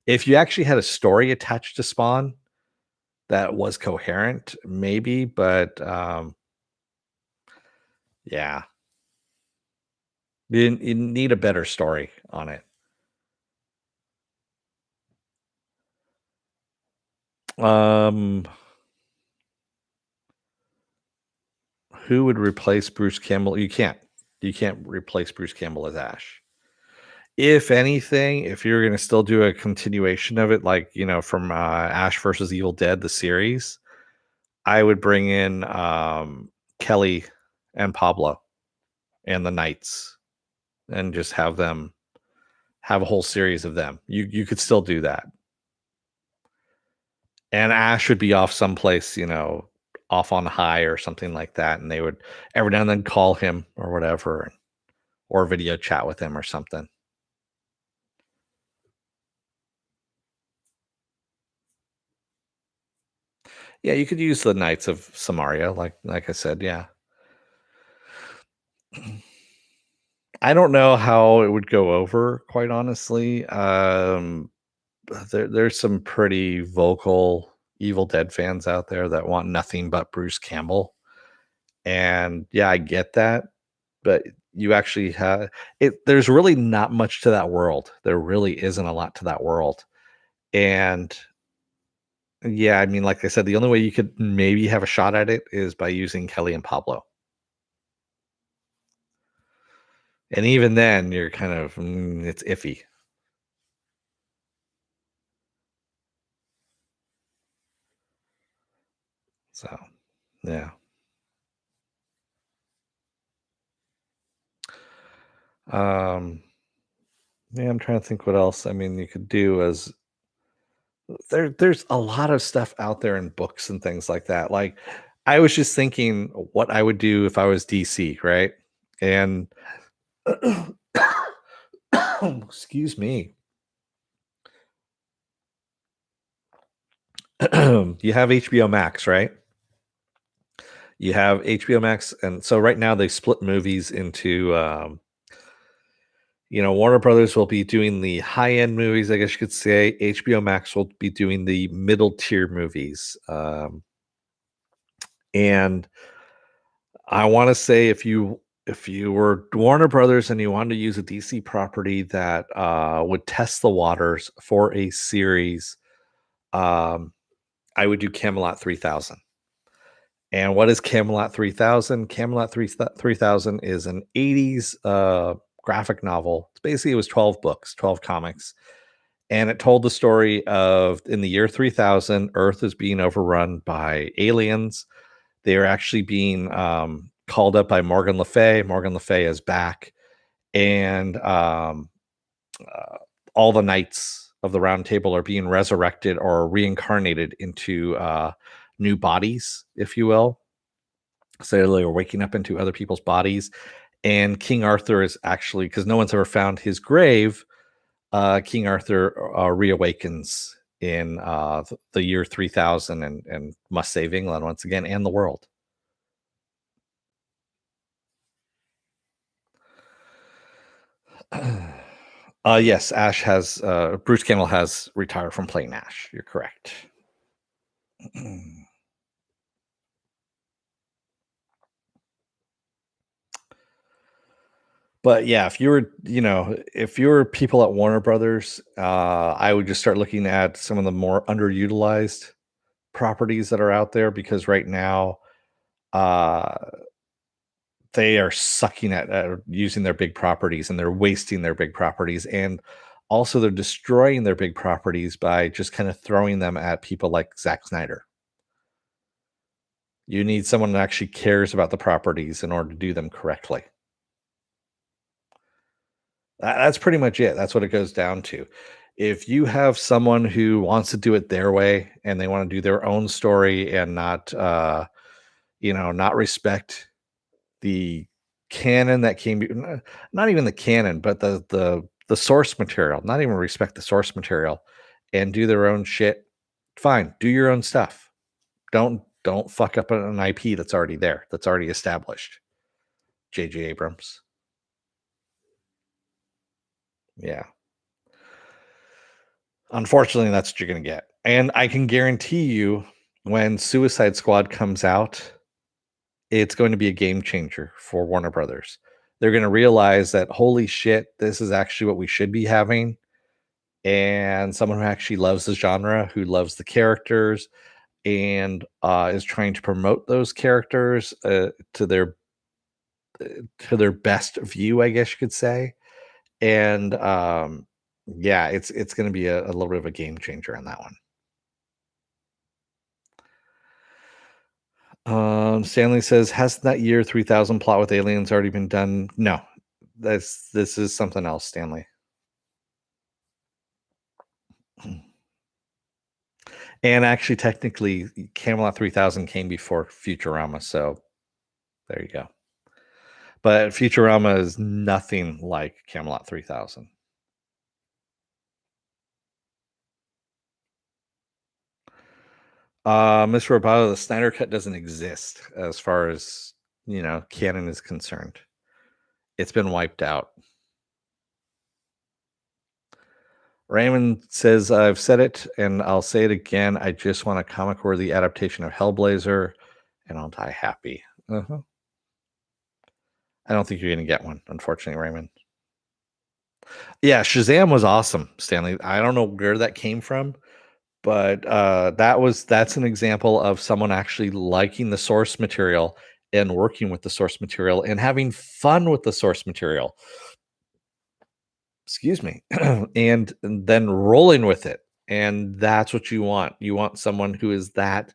Speaker 1: If you actually had a story attached to Spawn that was coherent, maybe, but yeah, you need a better story on it. um who would replace Bruce Campbell? You can't replace Bruce Campbell as Ash. If anything, if you're gonna still do a continuation of it, like, from, Ash versus Evil Dead, the series, I would bring in, Kelly and Pablo and the Knights and just have them have a whole series of them. You could still do that. And Ash would be off someplace, off on high or something like that, and they would every now and then call him or whatever, or video chat with him or something. Yeah, you could use the Knights of Samaria, like I said, yeah. I don't know how it would go over, quite honestly. There's some pretty vocal Evil Dead fans out there that want nothing but Bruce Campbell. And yeah, I get that, but you actually have it. There's really not much to that world. There really isn't a lot to that world. And yeah, I mean, like I said, the only way you could maybe have a shot at it is by using Kelly and Pablo. And even then, you're kind of, it's iffy. So, yeah. Um, yeah, I'm trying to think what else. I mean, you could do as there's a lot of stuff out there in books and things like that. Like I was just thinking what I would do if I was DC, right? And excuse me. You have HBO Max, right? You have HBO Max, and so right now they split movies into Warner Brothers will be doing the high-end movies, I guess you could say. HBO Max will be doing the middle tier movies. And I want to say if you were Warner Brothers and you wanted to use a DC property that would test the waters for a series, um, I would do Camelot 3000. And what is Camelot 3000? Camelot 3000 is an 80s graphic novel. Basically, it was 12 books, 12 comics. And it told the story of in the year 3000, Earth is being overrun by aliens. They are actually being called up by Morgan Le Fay. Morgan Le Fay is back. And uh, all the knights of the round table are being resurrected or reincarnated into new bodies, if you will. So they're waking up into other people's bodies. And King Arthur is actually, because no one's ever found his grave, King Arthur reawakens in the year 3000 and must save England once again and the world. Yes, Bruce Campbell has retired from playing Ash. You're correct. But yeah, if you were people at Warner Brothers, I would just start looking at some of the more underutilized properties that are out there because right now, uh, they are sucking at using their big properties and they're wasting their big properties. And also, they're destroying their big properties by just kind of throwing them at people like Zack Snyder. You need someone that actually cares about the properties in order to do them correctly. That's pretty much it. That's what it goes down to. If you have someone who wants to do it their way and they want to do their own story and not respect the canon that not even the canon, but the source material, not even respect the source material and do their own shit, fine, do your own stuff. Don't fuck up an IP that's already there, that's already established. JJ Abrams. Yeah. Unfortunately, that's what you're going to get. And I can guarantee you when Suicide Squad comes out, it's going to be a game changer for Warner Brothers. They're going to realize that, holy shit, this is actually what we should be having. And someone who actually loves the genre, who loves the characters, and is trying to promote those characters to their best view, I guess you could say. And yeah, it's going to be a little bit of a game changer on that one. Stanley says, hasn't that year 3000 plot with aliens already been done? No, this is something else, Stanley. And actually, technically, Camelot 3000 came before Futurama, so there you go. But Futurama is nothing like Camelot 3000. Miss Roboto, the Snyder Cut doesn't exist as far as canon is concerned. It's been wiped out. Raymond says, I've said it and I'll say it again. I just want a comic worthy adaptation of Hellblazer and I'll die happy. Uh-huh. I don't think you're going to get one, unfortunately, Raymond. Yeah, Shazam was awesome, Stanley. I don't know where that came from, but that's an example of someone actually liking the source material and working with the source material and having fun with the source material. Excuse me. And then rolling with it. And that's what you want. You want someone who is that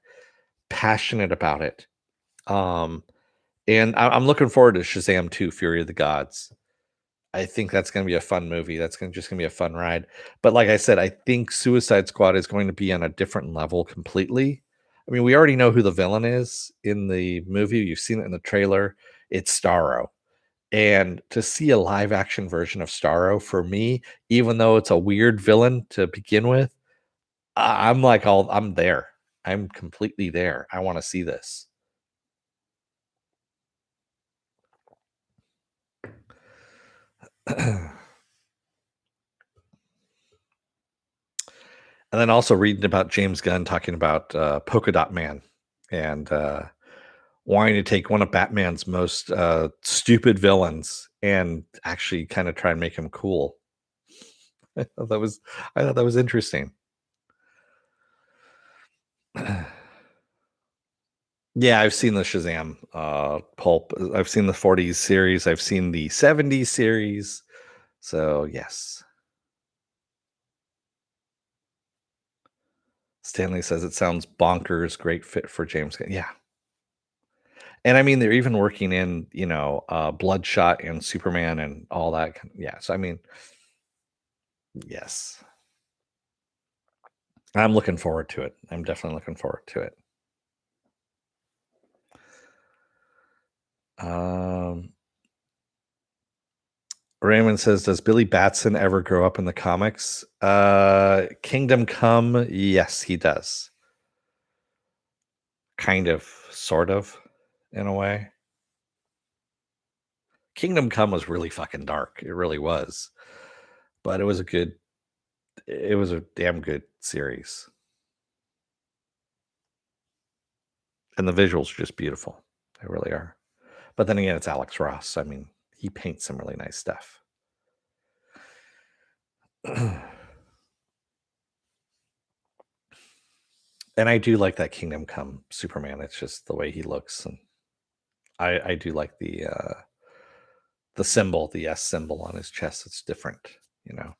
Speaker 1: passionate about it. And I'm looking forward to Shazam 2, Fury of the Gods. I think that's gonna be a fun movie. That's gonna be a fun ride. But like I said, I think Suicide Squad is going to be on a different level completely. I mean, we already know who the villain is in the movie. You've seen it in the trailer. It's Starro. And to see a live action version of Starro for me, even though it's a weird villain to begin with, I'm like I'm there. I'm completely there. I want to see this. And then also reading about James Gunn talking about Polka Dot Man and wanting to take one of Batman's most stupid villains and actually kind of try and make him cool. I thought that was I thought that was interesting. Yeah, I've seen the Shazam pulp. I've seen the 40s series. I've seen the 70s series. So yes. Stanley says it sounds bonkers, great fit for James Gunn. Yeah. And I mean, they're even working in, Bloodshot and Superman and all that. Yeah. So I mean, yes. I'm looking forward to it. I'm definitely looking forward to it. Um, Raymond says, "Does Billy Batson ever grow up in the comics?" Kingdom Come, yes, he does. Kind of, sort of, in a way. Kingdom Come was really fucking dark. It really was, but it was a damn good series, and the visuals are just beautiful. They really are. But then again, it's Alex Ross. I mean, he paints some really nice stuff. And I do like that Kingdom Come Superman. It's just the way he looks, and I do like the symbol, the S symbol on his chest. It's different, you know.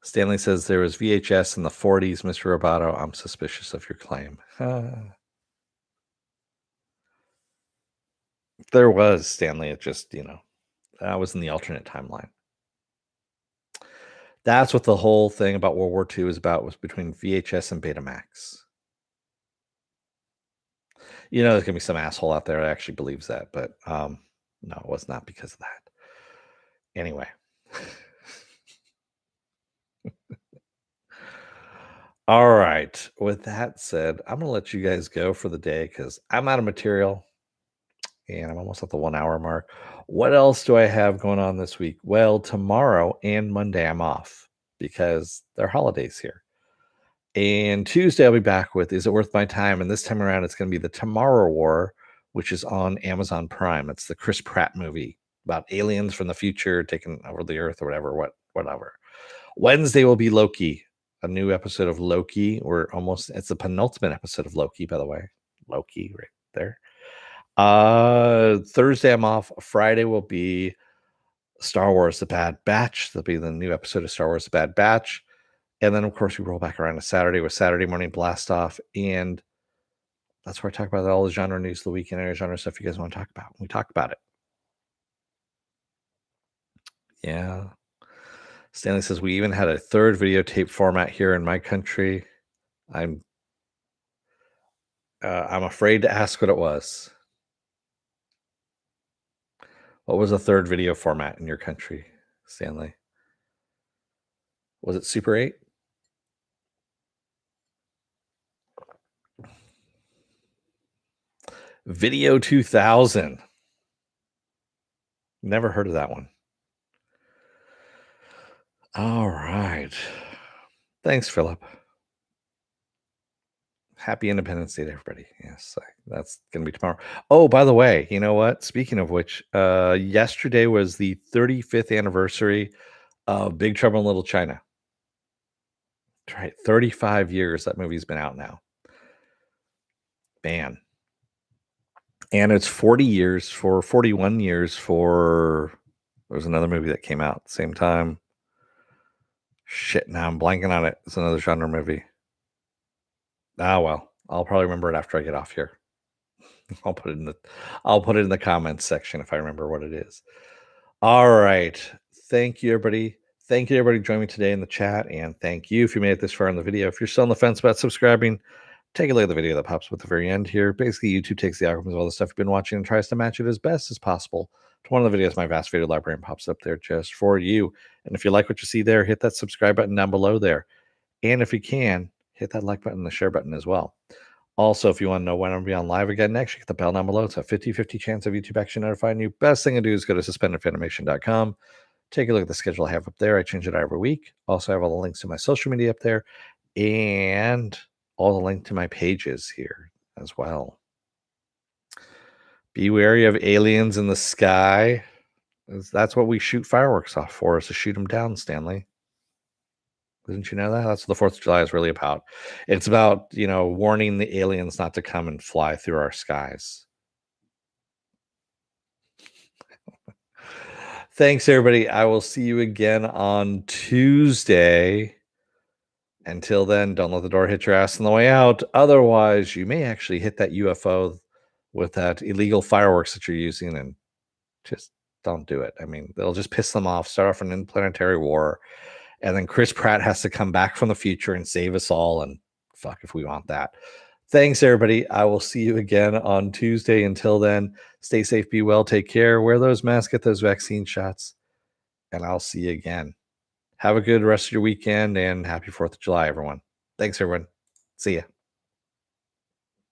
Speaker 1: Stanley says there was VHS in the 40s, Mr. Roboto. I'm suspicious of your claim. There was Stanley. It just, that was in the alternate timeline. That's what the whole thing about World War II is about, was between VHS and Betamax. There's gonna be some asshole out there that actually believes that, but no, it was not because of that. Anyway. All right. With that said, I'm gonna let you guys go for the day because I'm out of material and I'm almost at the 1 hour mark. What else do I have going on this week? Well, tomorrow and Monday I'm off because they're holidays here. And Tuesday I'll be back with Is It Worth My Time? And this time around it's gonna be the Tomorrow War, which is on Amazon Prime. It's the Chris Pratt movie about aliens from the future taking over the earth or whatever. Wednesday will be Loki, a new episode of Loki. It's the penultimate episode of Loki, by the way. Loki right there. Thursday I'm off. Friday will be Star Wars The Bad Batch. There'll be the new episode of Star Wars The Bad Batch. And then of course we roll back around to Saturday with Saturday Morning Blast Off. And that's where I talk about all the genre news, the weekend area genre stuff you guys want to talk about. We talk about it. Yeah. Stanley says we even had a third videotape format here in my country. I'm afraid to ask what it was. What was the third video format in your country, Stanley? Was it Super 8? Video 2000. Never heard of that one. All right. Thanks, Philip. Happy Independence Day to everybody. Yes, that's going to be tomorrow. Oh, by the way, you know what? Speaking of which, yesterday was the 35th anniversary of Big Trouble in Little China. That's right. 35 years that movie's been out now. Man. And it's 41 years for there was another movie that came out at the same time. Shit, now I'm blanking on it. It's another genre movie. Ah, well, I'll probably remember it after I get off here. I'll put it in the comments section if I remember what it is. All right. Thank you, everybody. Thank you, everybody, joining me today in the chat, and thank you if you made it this far in the video. If you're still on the fence about subscribing, take a look at the video that pops up at the very end here. Basically, YouTube takes the algorithms of all the stuff you've been watching and tries to match it as best as possible to one of the videos. My vast video library pops up there just for you. And if you like what you see there, hit that subscribe button down below there. And if you can, hit that like button and the share button as well. Also, if you want to know when I'm going to be on live again next, you hit the bell down below. It's a 50-50 chance of YouTube actually notifying you. Best thing to do is go to suspendedfanimation.com. Take a look at the schedule I have up there. I change it every week. Also, I have all the links to my social media up there and all the link to my pages here as well. Be wary of aliens in the sky. That's what we shoot fireworks off for, is to shoot them down, Stanley. Didn't you know that? That's what the 4th of July is really about. It's about, warning the aliens not to come and fly through our skies. Thanks, everybody. I will see you again on Tuesday. Until then, don't let the door hit your ass on the way out. Otherwise, you may actually hit that UFO with that illegal fireworks that you're using, and just don't do it. I mean, they'll just piss them off, start off an interplanetary war, and then Chris Pratt has to come back from the future and save us all, and fuck if we want that. Thanks, everybody. I will see you again on Tuesday. Until then, stay safe, be well, take care, wear those masks, get those vaccine shots, and I'll see you again. Have a good rest of your weekend, and happy 4th of July, everyone. Thanks, everyone. See ya.